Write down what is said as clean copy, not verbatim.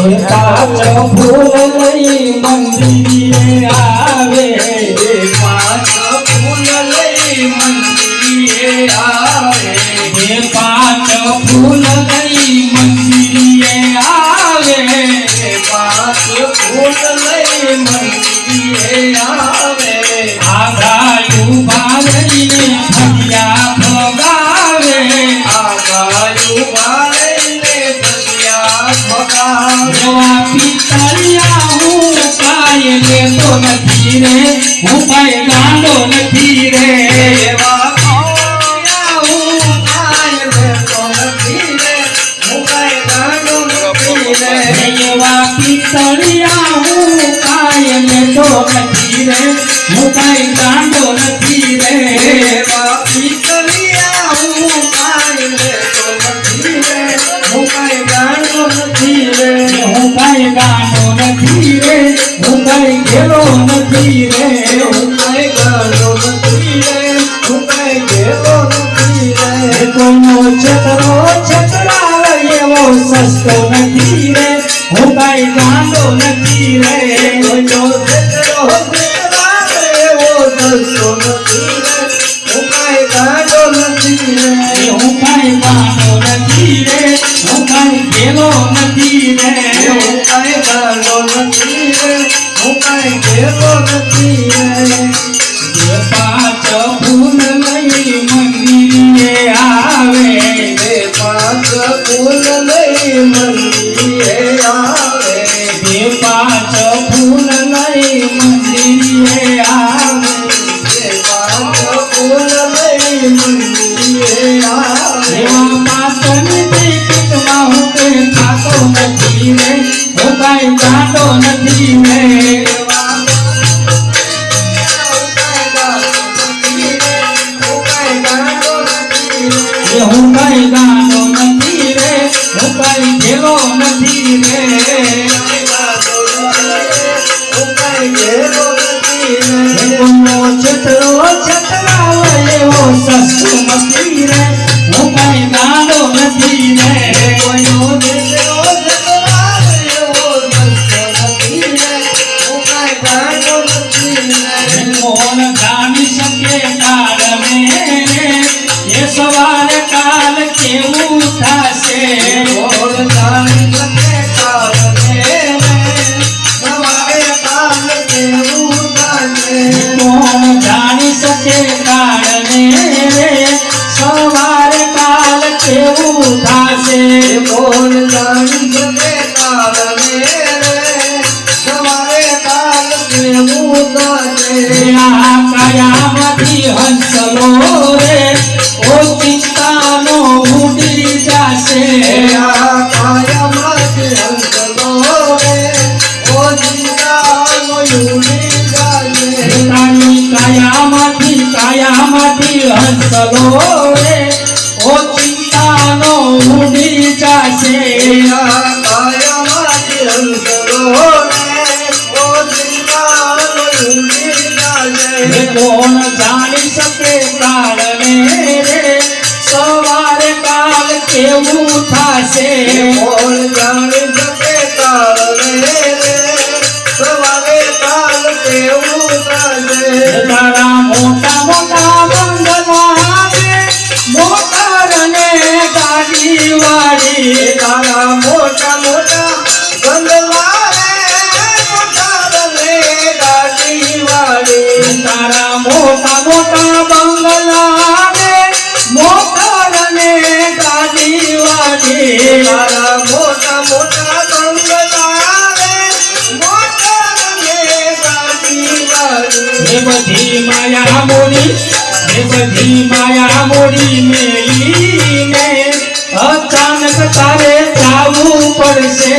पांच फूल लई मंदिरे आवे पांच फूल लई मंदिरे आवे पांच फूल लई मंदिरे आवे पांच फूल लई मंदिरे आवे आगायु बालईने भजिया भगावे आगायु बालईने भजिया भगावे एवा पितळिया હું કાય લેતો નથી રે હું કાય ગાંડો નથી રે એવા કોયા હું કાય લેતો નથી રે હું કાય ગાંડો નથી રે એવા પિતળિયા હું કાય લેતો નથી રે હું કાય ગાંડો નથી રે એવા પિતળિયા હું કાય લેતો નથી રે હું કાય ગાંડો નથી રે હું કાય ગાંડો નથી રે હું કાય ઘેરો નથી રે હું કાય ગાંડો નથી રે હું કાય ઘેરો નથી રે કોઈનો છતરો છતરાવે એવો સસ્તો નથી રે હું કાય ગાંડો નથી રે કોઈનો છતરો છતરાવે એવો સસ્તો નથી રે હું કાય ગાંડો નથી રે હું કાય ગાંડો નથી રે હું કાય ઘેરો નથી રે હું કાય ગાંડો નથી રે હું કાય ઘેરો નથી રે પાંચ ફૂલ લઈ મંદિરે આવે પાંચ ફૂલ લઈ મંદિરે આવે પાંચ ફૂલ લઈ મંદિરે આવે પાંચ ફૂલ લઈ મંદિરે આવે એવા માતની ટિકિટમાં હું કે ખાતો નથી રે હું કાંઈ ગાંડો નથી રે હું કાંઈ ગાંડો નથી રે હું કાંઈ ઘેરો નથી રે કોઈનો છતરો છતરાવે એવો સસ્તો નથી રે હું કાંઈ ગાંડો નથી રે કોઈનો છતરો છતરાવે એવો સસ્તો નથી રે હું કાંઈ ગાંડો નથી રે કોણ જાણી શકે કાળ મે એ સવાર કાલ કેવું થાશે કોણ જાણી શકે કાળ મે સવારે કાલ કેવું થાશે કોણ જાણી શકે કાળ મે સવાર કાલ કેવું થાશે કોણ જાણી શકે કાળ મે સવારે કાલ કેવું થાશે આ કાયામાંથી હંસલો રે ઓ ચિંતાનો ઉડી જાશે આ કાયામાંથી હંસલો રે ઓ ચિંતાનો ઉડી જાશે તારી કાયામાંથી હંસલો રે ઓ ચિંતાનો ઉડી જાશે આ કાયામાંથી હંસલો રે ઓ ચિંતાનો ઉડી જાશે કોણ જાણી શકે કાળ ને રે સવારે કાલ કેવું થાશે કોણ જાણી શકે કાળ રે સવારે કાલ કેવું થાશે તારા મોટા મોટા બંગલા આવે મોટર ને ગાડી વાળી તારા મોટા મોટા બંગલા રે મોટા રે ગાડી વાળી તારા મોટા મોટા બંગલા આવે મોટર ને ગાડી વાળી તારા મોટા મોટા બંગલા રે મોટા રે ગાડી વાળી हे बधी माया मोरी मेली ने अचानक तारे जावू पड़से